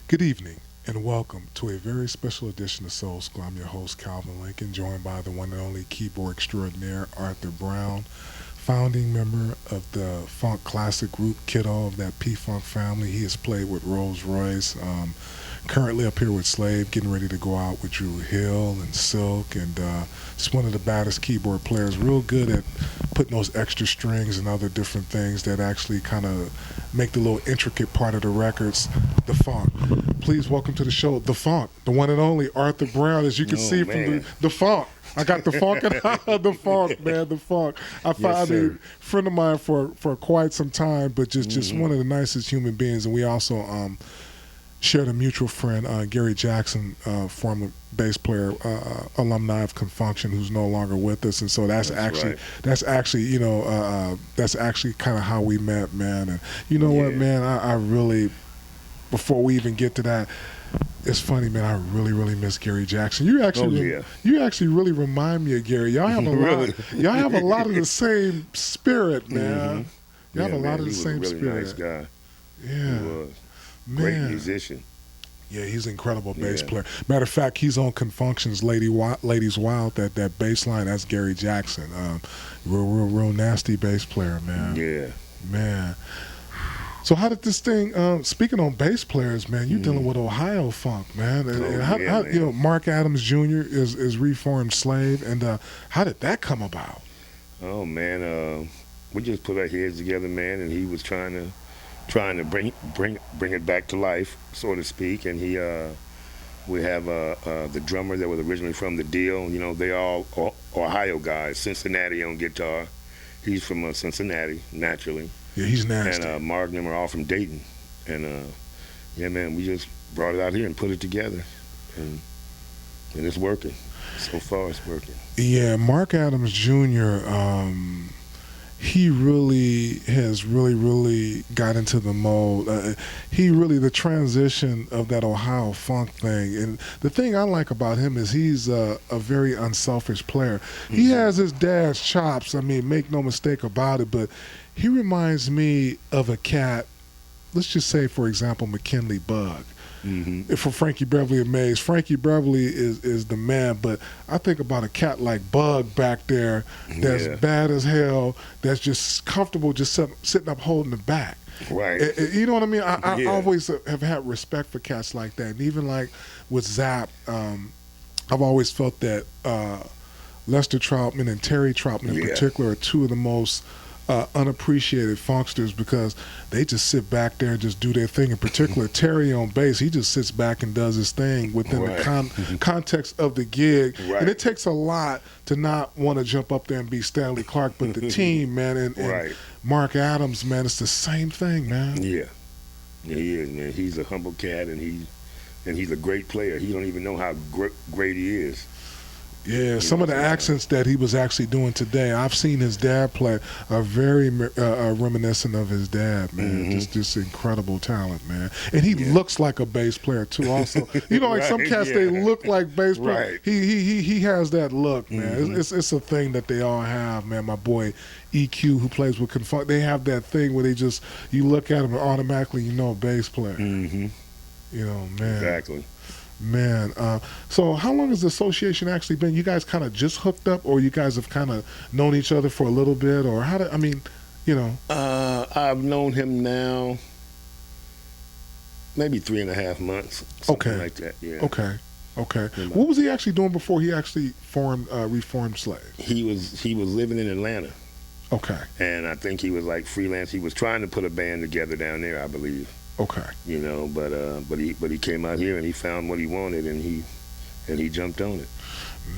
Good evening and welcome to a very special edition of Soul School. I'm your host, Calvin Lincoln, joined by the one and only keyboard extraordinaire, Arthur Brown, founding member of the funk classic group Kiddo of that P-Funk family. He has played with Rolls Royce, currently up here with Slave, getting ready to go out with Drew Hill and Silk, and just one of the baddest keyboard players, real good at putting those extra strings and other different things that actually kind of make the little intricate part of the records, the funk. Please welcome to the show, the funk, the one and only Arthur Brown, as you can see from the funk. I got the funk, the funk, man, the funk. I found a friend of mine for quite some time, but just one of the nicest human beings. And we also shared a mutual friend, Gary Jackson, former bass player, alumni of Confunction, who's no longer with us. And so that's actually kind of how we met, man. And you know what, man, I really, before we even get to that, it's funny, man. I really, really miss Gary Jackson. You actually really remind me of Gary. Y'all have a lot. Y'all have a lot of the same spirit, man. Y'all have a lot of the same spirit. He was a really nice guy. Yeah, he was. Great musician. Yeah, he's an incredible bass player. Matter of fact, he's on Confunction's Ladies Wild. That bass line, that's Gary Jackson. Real nasty bass player, man. Yeah, man. So how did this thing? Speaking on bass players, man, you're dealing with Ohio funk, man. And how, man. You know, Mark Adams Jr. is reformed Slave, and how did that come about? Oh man, we just put our heads together, man, and he was trying to bring it back to life, so to speak. And we have the drummer that was originally from the Deal. You know, they all Ohio guys. Cincinnati on guitar. He's from Cincinnati, naturally. Yeah, he's nasty. And Mark and them are all from Dayton. And yeah, man, we just brought it out here and put it together, and it's working. So far, it's working. Yeah, Mark Adams Jr. He really has really got into the mold. The transition of that Ohio funk thing. And the thing I like about him is he's a very unselfish player. He has his dad's chops. I mean, make no mistake about it. But he reminds me of a cat. Let's just say, for example, McKinley Bug. For Frankie Beverly and Mays. Frankie Beverly is the man, but I think about a cat like Bug back there that's bad as hell, that's just comfortable just sitting up holding the back. Right. You know what I mean? I always have had respect for cats like that. And even like with Zapp, I've always felt that Lester Troutman and Terry Troutman in particular are two of the most unappreciated funksters, because they just sit back there and just do their thing. In particular, Terry on bass, he just sits back and does his thing within the context of the gig. And it takes a lot to not want to jump up there and be Stanley Clark, but the team, man, and Mark Adams, man, it's the same thing, man. Yeah, he is, man. He's a humble cat, and he's a great player. He don't even know how great he is. Yeah, some of the accents that he was actually doing today, I've seen his dad play, are very reminiscent of his dad, man. Just incredible talent, man. And he looks like a bass player too. Also, you know, like some cats, they look like bass players. He has that look, man. It's a thing that they all have, man. My boy EQ, who plays with Confunk, they have that thing where you look at him and automatically you know a bass player. You know, man. Exactly. Man, so how long has the association actually been? You guys kind of just hooked up, or you guys have kind of known each other for a little bit, or you know? I've known him now maybe 3.5 months, something like that. Yeah. Okay. What was he actually doing before he actually reformed Slave? He was living in Atlanta. Okay. And I think he was like freelance. He was trying to put a band together down there, I believe. Okay. You know, but he came out here and he found what he wanted, and he jumped on it.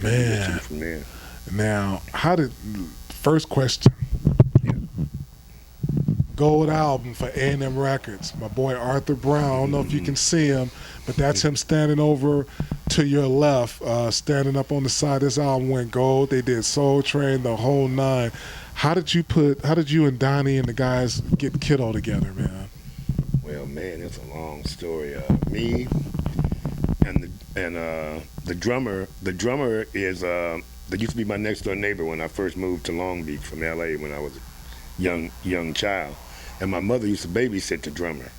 Man. From there. Now, first question. Gold album for A&M Records. My boy Arthur Brown. I don't know if you can see him, but that's him standing over to your left, standing up on the side. This album went gold. They did Soul Train, the whole nine. How did you and Donnie and the guys get Kiddo together, man? Well, man, it's a long story. Me and the drummer. The drummer is that used to be my next door neighbor when I first moved to Long Beach from L.A. when I was a young child, and my mother used to babysit the drummer.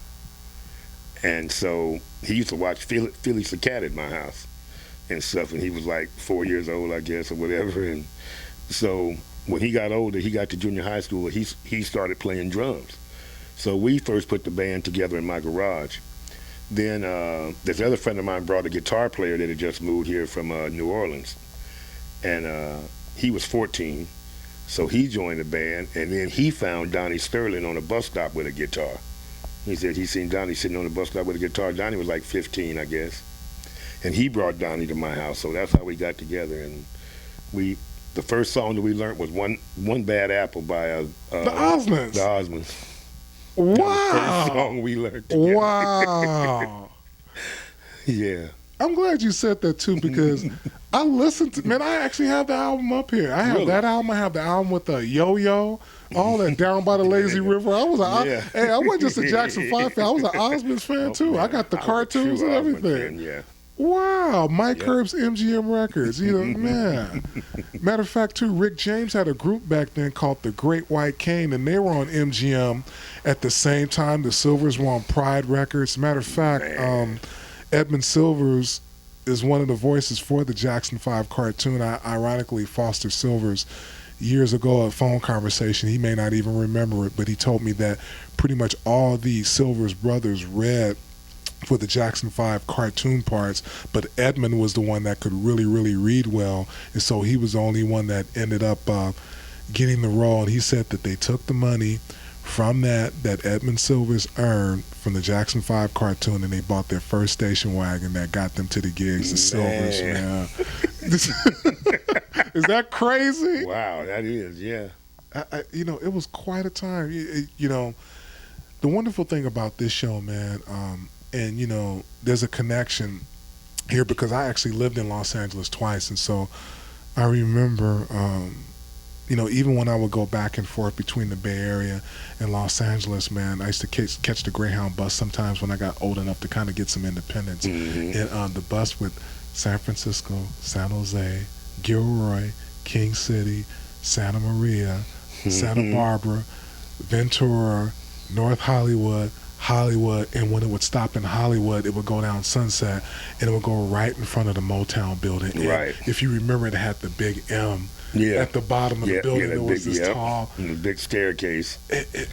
And so he used to watch Felix the Cat at my house and stuff, and he was like 4 years old, I guess, or whatever. And so when he got older, he got to junior high school, he started playing drums. So we first put the band together in my garage. Then this other friend of mine brought a guitar player that had just moved here from New Orleans. And he was 14, so he joined the band, and then he found Donnie Sterling on a bus stop with a guitar. He said he seen Donnie sitting on the bus stop with a guitar. Donnie was like 15, I guess. And he brought Donnie to my house, so that's how we got together. And the first song that we learned was One Bad Apple by the Osmonds. The Osmonds. Wow. That was the first song we learned together. Wow. Yeah. I'm glad you said that too, because I listened to, man, I actually have the album up here. I have Really? that album. I have the album with the Yo-Yo, all that Down by the Lazy River. I wasn't just a Jackson 5 fan. I was an Osmonds fan too. I got the cartoons and everything. Yeah. Wow, Mike Herb's MGM Records. You know, man. Matter of fact, too, Rick James had a group back then called the Great White Cane, and they were on MGM at the same time. The Silvers were on Pride Records. Matter of fact, Edmund Silvers is one of the voices for the Jackson 5 cartoon. Ironically, Foster Silvers, years ago, a phone conversation, he may not even remember it, but he told me that pretty much all the Silvers brothers read for the Jackson 5 cartoon parts, but Edmund was the one that could really, really read well, and so he was the only one that ended up getting the role. And he said that they took the money from that Edmund Silvers earned from the Jackson 5 cartoon, and they bought their first station wagon that got them to the gigs. The Silvers, man. Is that crazy? Wow, that is, yeah. You know, it was quite a time. You know, the wonderful thing about this show, man, and, you know, there's a connection here because I actually lived in Los Angeles twice, and so I remember, you know, even when I would go back and forth between the Bay Area and Los Angeles, man, I used to catch the Greyhound bus sometimes when I got old enough to kind of get some independence. Mm-hmm. And the bus with San Francisco, San Jose, Gilroy, King City, Santa Maria, Santa Barbara, Ventura, North Hollywood, and when it would stop in Hollywood, it would go down Sunset, and it would go right in front of the Motown building. And right. If you remember, it had the big M at the bottom of the building. It was this tall. And the big staircase.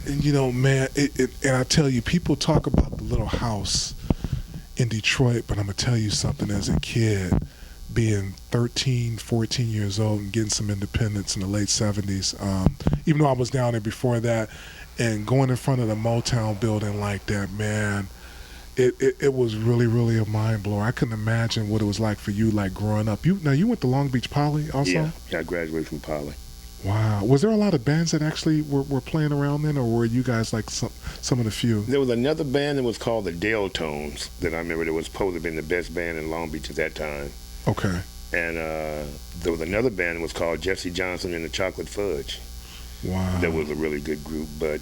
And you know, man, and I tell you, people talk about the little house in Detroit, but I'm going to tell you something. As a kid, being 13, 14 years old and getting some independence in the late 70s, even though I was down there before that, and going in front of the Motown building like that, man, it was really, really a mind blower. I couldn't imagine what it was like for you, like growing up. You went to Long Beach Poly also? Yeah, I graduated from Poly. Wow. Was there a lot of bands that actually were playing around then, or were you guys like some of the few? There was another band that was called the Dale Tones that I remember that was supposed to have been the best band in Long Beach at that time. Okay. And there was another band that was called Jesse Johnson and the Chocolate Fudge. Wow. That was a really good group, but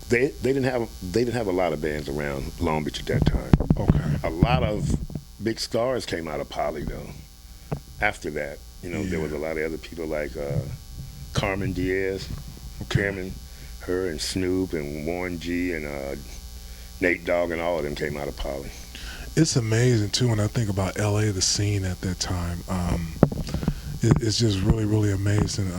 they didn't have a lot of bands around Long Beach at that time. Okay. A lot of big stars came out of Poly though. After that, you know, there was a lot of other people like Carmen Diaz, Carmen, her and Snoop and Warren G and Nate Dogg, and all of them came out of Poly. It's amazing too when I think about LA, the scene at that time. It's just really, really amazing.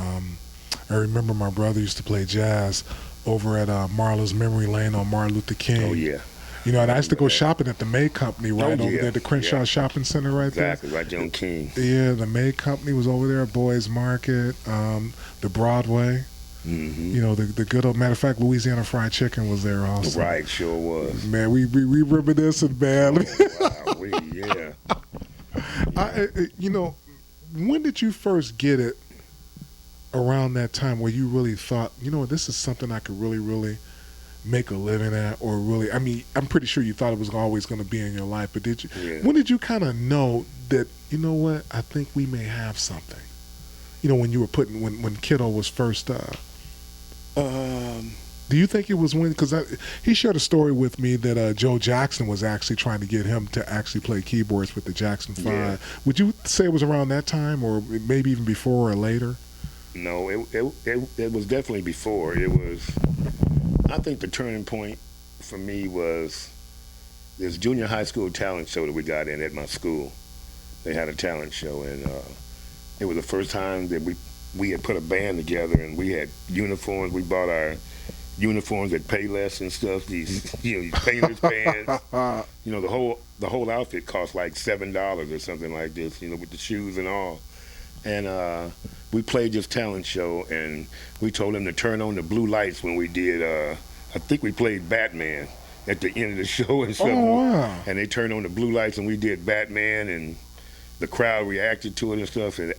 I remember my brother used to play jazz over at Marla's Memory Lane on Martin Luther King. Oh, yeah. You know, and I used to go shopping at the May Company over there, the Crenshaw Shopping Center right there. Exactly, right there on King. Yeah, the May Company was over there, Boys Market, the Broadway. Mm-hmm. You know, the good old, matter of fact, Louisiana Fried Chicken was there also. Right, sure was. Man, we reminiscing, man. Oh, wow, yeah. You know, when did you first get it around that time where you really thought, you know, this is something I could really, really make a living at, or really, I mean, I'm pretty sure you thought it was always going to be in your life, but did you, when did you kind of know that, you know what, I think we may have something? You know, when you were when Kiddo was first, do you think it was when, because he shared a story with me that Joe Jackson was actually trying to get him to actually play keyboards with the Jackson 5. Yeah. Would you say it was around that time, or maybe even before or later? No, it was definitely before. It was, I think the turning point for me was this junior high school talent show that we got in at my school. They had a talent show, and it was the first time that we had put a band together, and we had uniforms. We bought our uniforms at Payless and stuff. These these painless bands. The whole outfit cost like $7 or something like this. With the shoes and all. And we played this talent show, and we told them to turn on the blue lights when we did. I think we played Batman at the end of the show and stuff. Oh, wow. And they turned on the blue lights, and we did Batman, and the crowd reacted to it and stuff. And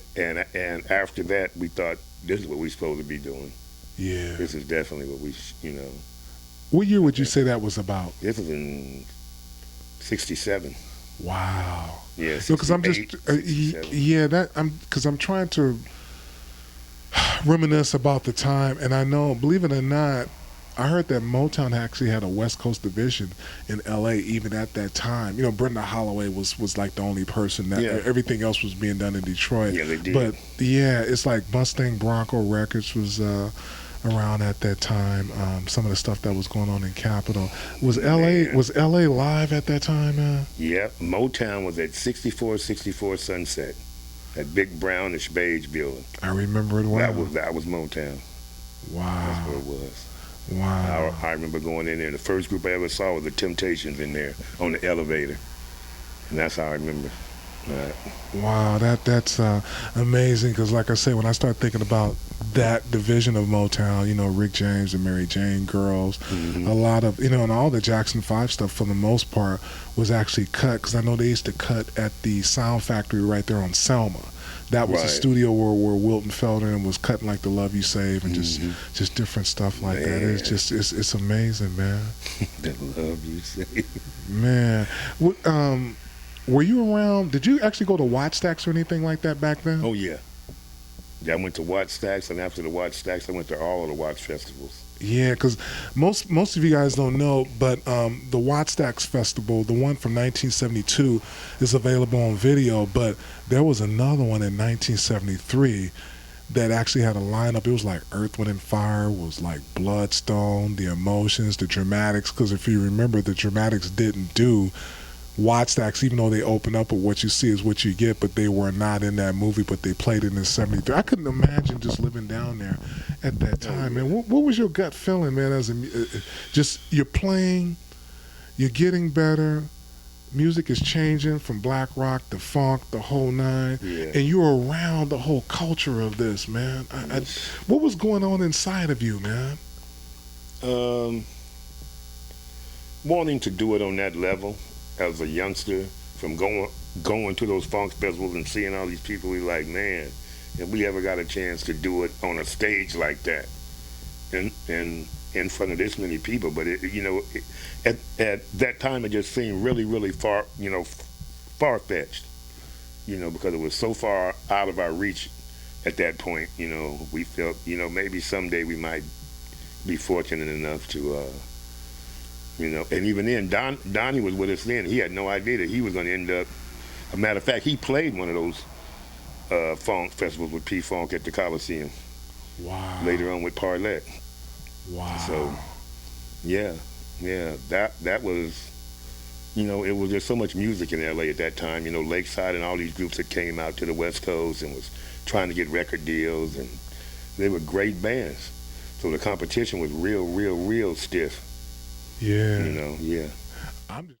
after that, we thought, this is what we're supposed to be doing. Yeah. This is definitely what What year would you say that was about? This was in 67. Wow. Yeah, because I'm just I'm trying to reminisce about the time, and I know, believe it or not, I heard that Motown actually had a West Coast division in L.A. even at that time. Brenda Holloway was like the only person that everything else was being done in Detroit. Yeah, they did. But yeah, it's like Mustang Bronco Records was around at that time. Some of the stuff that was going on in Capitol. Was L.A. live at that time, man? Yeah, Motown was at 6464 Sunset, that big brownish beige building. I remember it well. That was Motown. Wow. That's where it was. Wow. I remember going in there. The first group I ever saw was the Temptations in there on the elevator, and that's how I remember. Wow, that's amazing. Because, like I say, when I start thinking about that division of Motown, Rick James and Mary Jane Girls, a lot of and all the Jackson 5 stuff for the most part was actually cut. Because I know they used to cut at the Sound Factory right there on Selma. That was a studio where Wilton Felder was cutting like the Love You Save and just different stuff like that. It's just it's amazing, man. The Love You Save. Man, were you around? Did you actually go to Watch Stacks or anything like that back then? Oh yeah. Yeah, I went to Watch Stacks, and after the Watch Stacks, I went to all of the Watch festivals. Yeah, because most of you guys don't know, but the Watch Stacks Festival, the one from 1972, is available on video. But there was another one in 1973 that actually had a lineup. It was like Earth, Wind, and Fire, was like Bloodstone, The Emotions, The Dramatics. Because if you remember, the Dramatics didn't do Watch Stacks, even though they open up with what you see is what you get, but they were not in that movie, but they played it in 73. I couldn't imagine just living down there at that time, man. What was your gut feeling, man, as just you're playing, you're getting better, music is changing from black rock to funk, the whole nine, and you're around the whole culture of this, man. What was going on inside of you, man? Wanting to do it on that level. As a youngster, from going to those funk festivals and seeing all these people, we like, man, if we ever got a chance to do it on a stage like that, and in front of this many people, but at that time it just seemed really, really far-fetched, because it was so far out of our reach at that point. We felt, maybe someday we might be fortunate enough to. And even then, Donnie was with us then. He had no idea that he was going to end up. A matter of fact, he played one of those funk festivals with P-Funk at the Coliseum. Wow. Later on with Parlette. Wow. So, yeah, that was, it was just so much music in L.A. at that time. Lakeside and all these groups that came out to the West Coast and was trying to get record deals, and they were great bands. So the competition was real stiff. Yeah. Yeah. I'm just